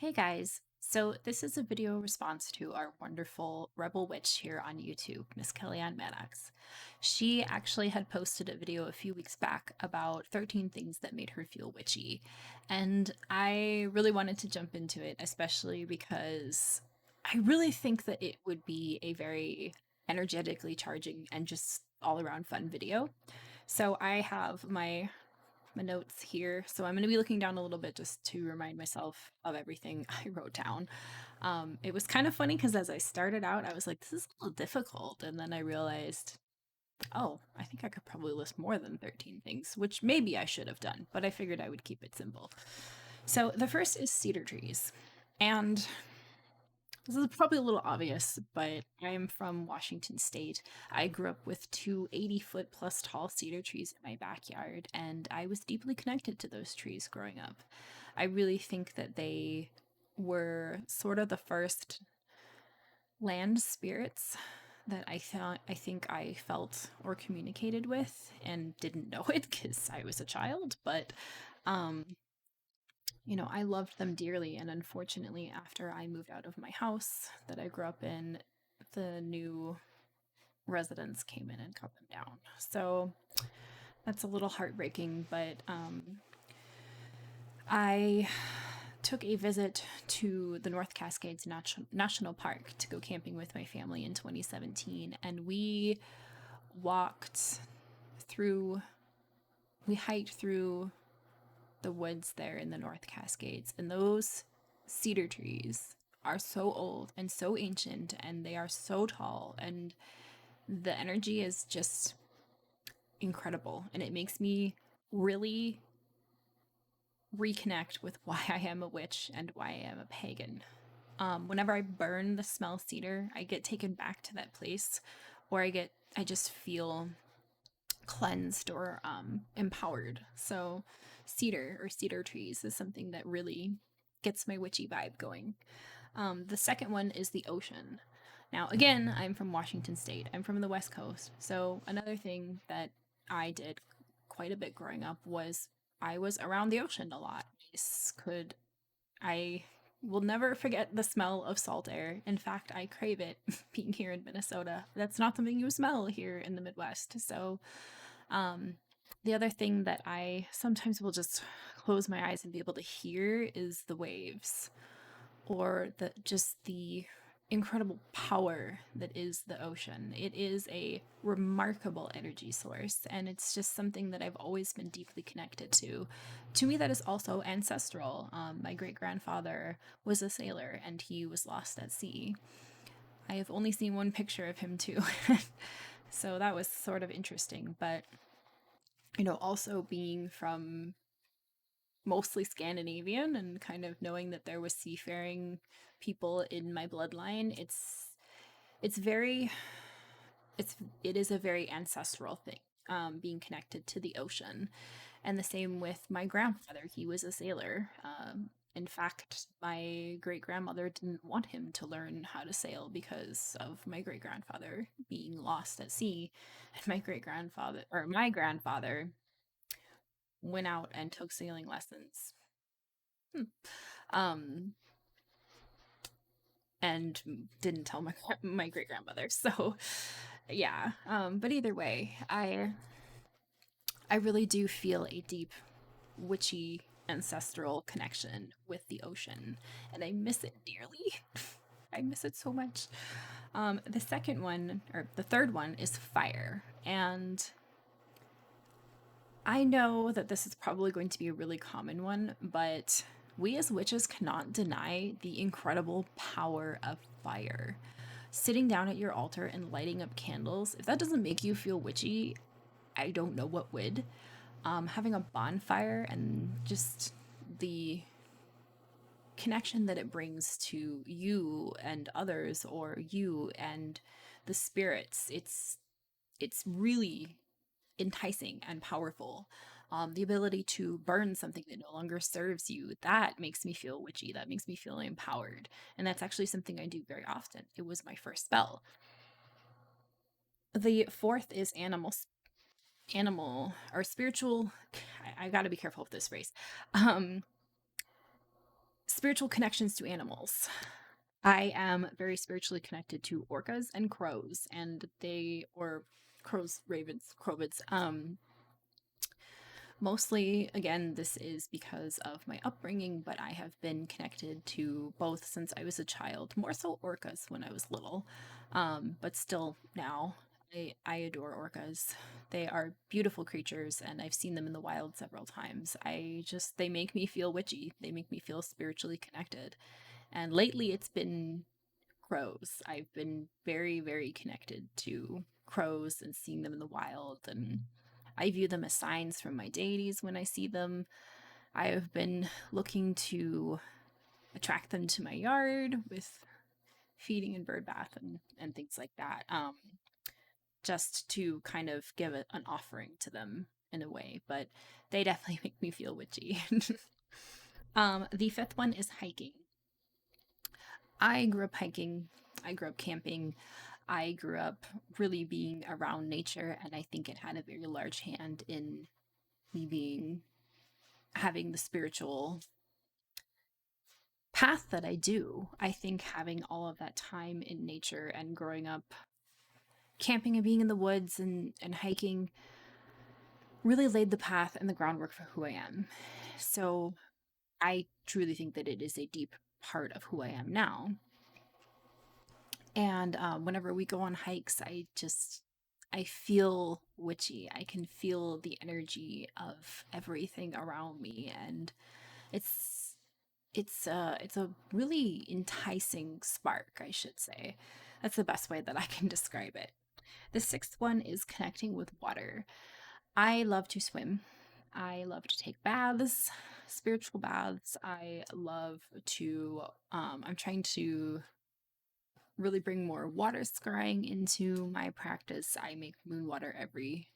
Hey guys, so this is a video response to our wonderful Rebel Witch here on YouTube, Miss Kelly-Ann Maddox. She actually had posted a video a few weeks back about 13 things that made her feel witchy, and I really wanted to jump into it, especially because I really think that it would be a very energetically charging and just all around fun video. So I have my notes here. So I'm going to be looking down a little bit just to remind myself of everything I wrote down. It was kind of funny because as I started out, I was like, this is a little difficult. And then I realized, oh, I think I could probably list more than 13 things, which maybe I should have done, but I figured I would keep it simple. So the first is cedar trees. And this is probably a little obvious, but I'm from Washington State. I grew up with two 80-foot plus tall cedar trees in my backyard, and I was deeply connected to those trees growing up. I really think that they were sort of the first land spirits that I think I felt or communicated with and didn't know it because I was a child, but um I loved them dearly. And unfortunately, after I moved out of my house that I grew up in, the new residents came in and cut them down. So that's a little heartbreaking, but I took a visit to the North Cascades National Park to go camping with my family in 2017, and walked through, we hiked through the woods there in the North Cascades, and those cedar trees are so old and so ancient, and they are so tall, and the energy is just incredible, and it makes me really reconnect with why I am a witch and why I am a pagan. Whenever I burn the smell cedar, I get taken back to that place, or I just feel cleansed or empowered. So, cedar or cedar trees is something that really gets my witchy vibe going. The second one is the ocean. Now, again, I'm from Washington State. I'm from the West Coast. So, another thing that I did quite a bit growing up was I was around the ocean a lot. I will never forget the smell of salt air. In fact, I crave it being here in Minnesota. That's not something you smell here in the Midwest. So, um, the other thing that I sometimes will just close my eyes and be able to hear is the waves or the incredible power that is the ocean. It is a remarkable energy source, and it's just something that I've always been deeply connected to. To me, that is also ancestral. My great grandfather was a sailor and he was lost at sea. I have only seen one picture of him too. So that was sort of interesting, but also being from mostly Scandinavian and kind of knowing that there was seafaring people in my bloodline, it's very it is a very ancestral thing. Being connected to the ocean, and the same with my grandfather. He was a sailor. In fact, my great grandmother didn't want him to learn how to sail because of my great grandfather being lost at sea, and my grandfather went out and took sailing lessons. Hmm. Um, and didn't tell my great grandmother. So, yeah. But either way, I really do feel a deep witchy ancestral connection with the ocean, and I miss it dearly. I miss it so much. The second one, or the third one, is fire, and I know that this is probably going to be a really common one, but we as witches cannot deny the incredible power of fire. Sitting down at your altar and lighting up candles, if that doesn't make you feel witchy, I don't know what would. Having a bonfire and just the connection that it brings to you and others, or you and the spirits, it's really enticing and powerful. The ability to burn something that no longer serves you, that makes me feel witchy. That makes me feel empowered. And that's actually something I do very often. It was my first spell. The fourth is animal or spiritual. I got to be careful with this phrase. Um, spiritual connections to animals. I am very spiritually connected to orcas and crows, and or crows, ravens, crovids. Mostly, again, this is because of my upbringing, but I have been connected to both since I was a child, more so orcas when I was little, but still now. I adore orcas. They are beautiful creatures, and I've seen them in the wild several times. They make me feel witchy. They make me feel spiritually connected. And lately, it's been crows. I've been very, very connected to crows and seeing them in the wild. And I view them as signs from my deities when I see them. I have been looking to attract them to my yard with feeding and bird bath and things like that, just to kind of give an offering to them in a way. But they definitely make me feel witchy. The fifth one is hiking. I grew up hiking. I grew up camping. I grew up really being around nature, and I think it had a very large hand in me having the spiritual path that I do. I think having all of that time in nature and growing up camping and being in the woods and hiking really laid the path and the groundwork for who I am. So I truly think that it is a deep part of who I am now. And whenever we go on hikes, I feel witchy. I can feel the energy of everything around me, and it's it's a really enticing spark, I should say. That's the best way that I can describe it. The sixth one is connecting with water. I love to swim. I love to take baths, spiritual baths. I love to I'm trying to really bring more water scrying into my practice. I make moon water every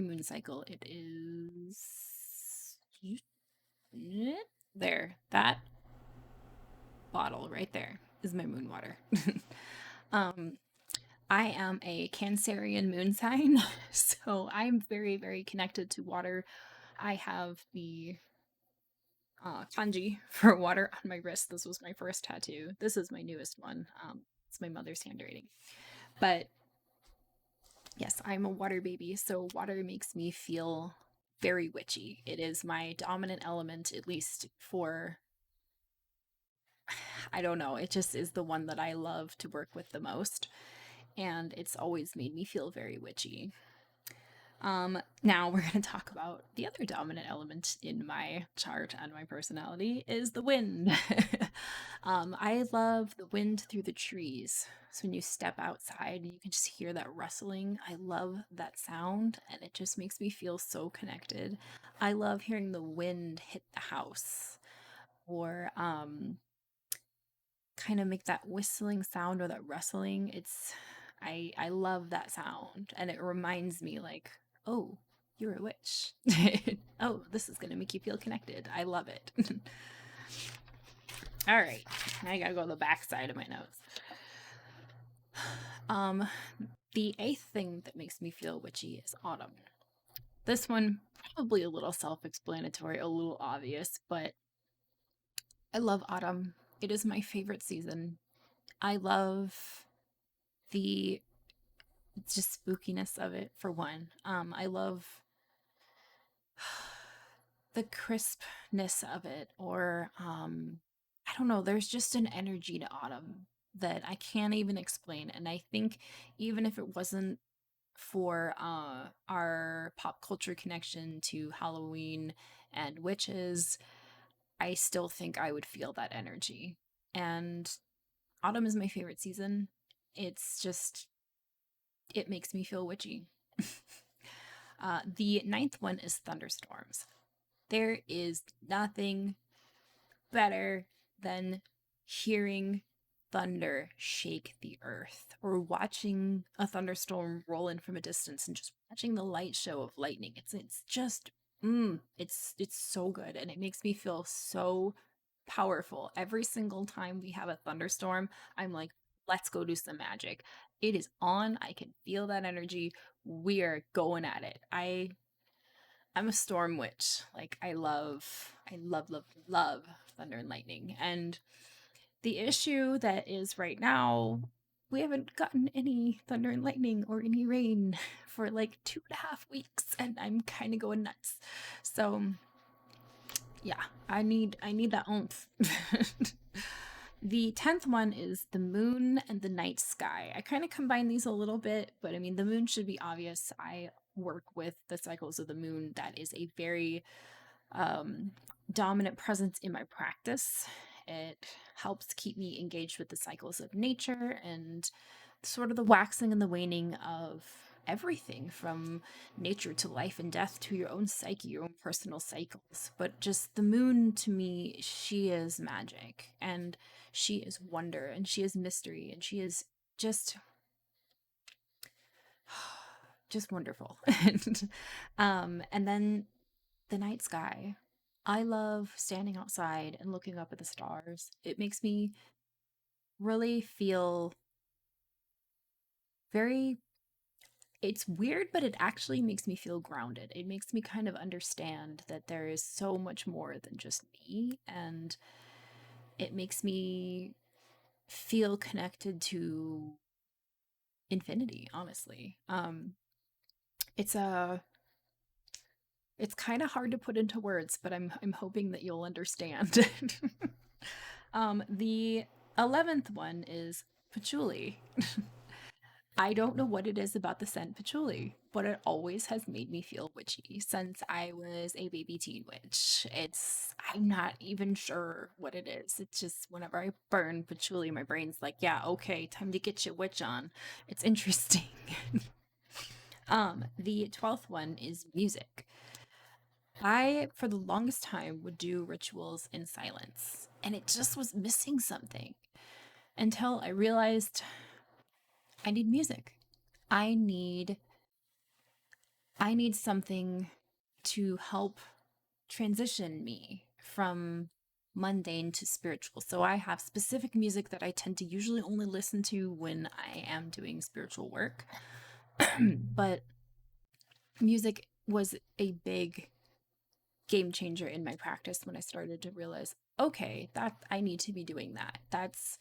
moon cycle. It is there. That bottle right there is my moon water. um I am a Cancerian moon sign, so I'm very, very connected to water. I have the kanji for water on my wrist. This was my first tattoo. This is my newest one. It's my mother's handwriting. But yes, I'm a water baby, so water makes me feel very witchy. It is my dominant element, at least for, I don't know, it just is the one that I love to work with the most. And it's always made me feel very witchy. Now we're going to talk about the other dominant element in my chart and my personality is the wind. I love the wind through the trees. So when you step outside and you can just hear that rustling, I love that sound and it just makes me feel so connected. I love hearing the wind hit the house or kind of make that whistling sound or that rustling. I love that sound and it reminds me like, oh, you're a witch. Oh, this is going to make you feel connected. I love it. All right. Now I got to go to the back side of my notes. The eighth thing that makes me feel witchy is autumn. This one probably a little self-explanatory, a little obvious, but I love autumn. It is my favorite season. I love the just spookiness of it for one. I love the crispness of it, or I don't know, there's just an energy to autumn that I can't even explain. And I think even if it wasn't for our pop culture connection to Halloween and witches, I still think I would feel that energy. And autumn is my favorite season. It's just, it makes me feel witchy. The ninth one is thunderstorms. There is nothing better than hearing thunder shake the earth or watching a thunderstorm roll in from a distance and just watching the light show of lightning. It's just it's so good and it makes me feel so powerful. Every single time we have a thunderstorm, I'm like, let's go do some magic. It is on. I can feel that energy. We are going at it. I'm a storm witch. Like I love thunder and lightning. And the issue that is right now, we haven't gotten any thunder and lightning or any rain for like 2.5 weeks, and I'm kind of going nuts. So yeah, I need that oomph. The 10th one is the moon and the night sky. I kind of combine these a little bit, but I mean, the moon should be obvious. I work with the cycles of the moon. That is a very um, dominant presence in my practice. It helps keep me engaged with the cycles of nature and sort of the waxing and the waning of everything from nature to life and death to your own psyche, your own personal cycles. But just the moon to me, she is magic and she is wonder and she is mystery and she is just just wonderful. And then the night sky. I love standing outside and looking up at the stars. It makes me really feel very, it's weird, but it actually makes me feel grounded. It makes me kind of understand that there is so much more than just me, and it makes me feel connected to infinity, honestly. It's a it's kind of hard to put into words, but I'm hoping that you'll understand. The 11th one is patchouli. I don't know what it is about the scent patchouli, but it always has made me feel witchy since I was a baby teen witch. I'm not even sure what it is. It's just whenever I burn patchouli, my brain's like, yeah, okay, time to get your witch on. It's interesting. The 12th one is music. I, for the longest time, would do rituals in silence, and it just was missing something until I realized I need music. I need I need something to help transition me from mundane to spiritual. So I have specific music that I tend to usually only listen to when I am doing spiritual work. But music was a big game changer in my practice when I started to realize, okay, that I need to be doing that. That's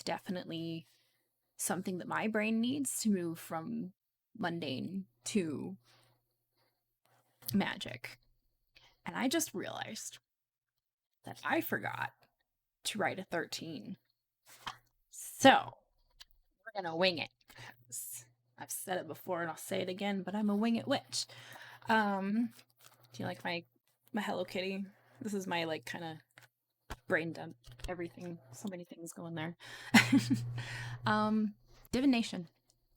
definitely something that my brain needs to move from mundane to magic. And I just realized that I forgot to write a 13. So we're going to wing it. I've said it before and I'll say it again, but I'm a wing it witch. Do you like my Hello Kitty? This is my like kind of brain dump everything. So many things going there. um, Divination.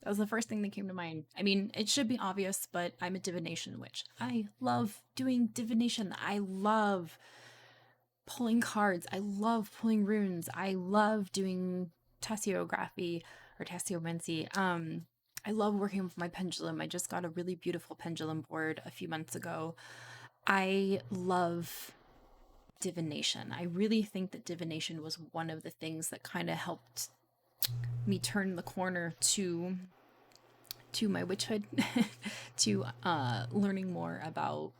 That was the first thing that came to mind. I mean, it should be obvious, but I'm a divination witch. I love doing divination. I love pulling cards. I love pulling runes. I love doing tasseography or tasseomancy. I love working with my pendulum. I just got a really beautiful pendulum board a few months ago. I love divination. I really think that divination was one of the things that kind of helped me turn the corner to my witchhood, to learning more about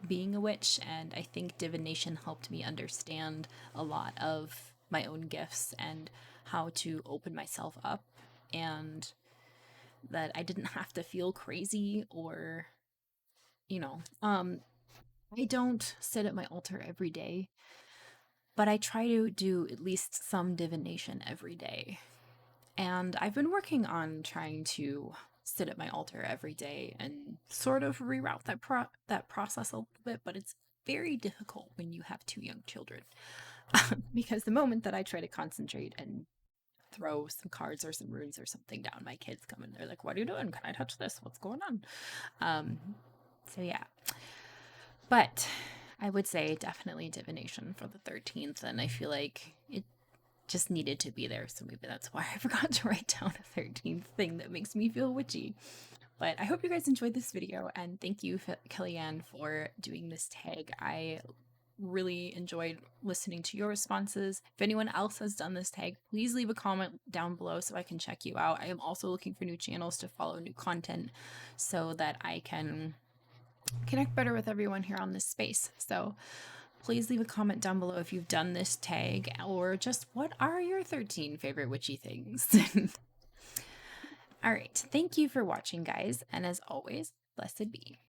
being a witch. And I think divination helped me understand a lot of my own gifts and how to open myself up, and that I didn't have to feel crazy or, you know, I don't sit at my altar every day, but I try to do at least some divination every day. And I've been working on trying to sit at my altar every day and sort of reroute that process a little bit, but it's very difficult when you have two young children. Because the moment that I try to concentrate and throw some cards or some runes or something down, my kids come and they're like, "What are you doing? Can I touch this? What's going on?" Um, so yeah. But I would say definitely divination for the 13th, and I feel like it just needed to be there. So maybe that's why I forgot to write down a 13th thing that makes me feel witchy. But I hope you guys enjoyed this video, and thank you, Kelly-Ann, for doing this tag. I really enjoyed listening to your responses. If anyone else has done this tag, please leave a comment down below so I can check you out. I am also looking for new channels to follow new content so that I can connect better with everyone here on this space. So please leave a comment down below if you've done this tag, or just what are your 13 favorite witchy things. All right, thank you for watching, guys, and as always, blessed be.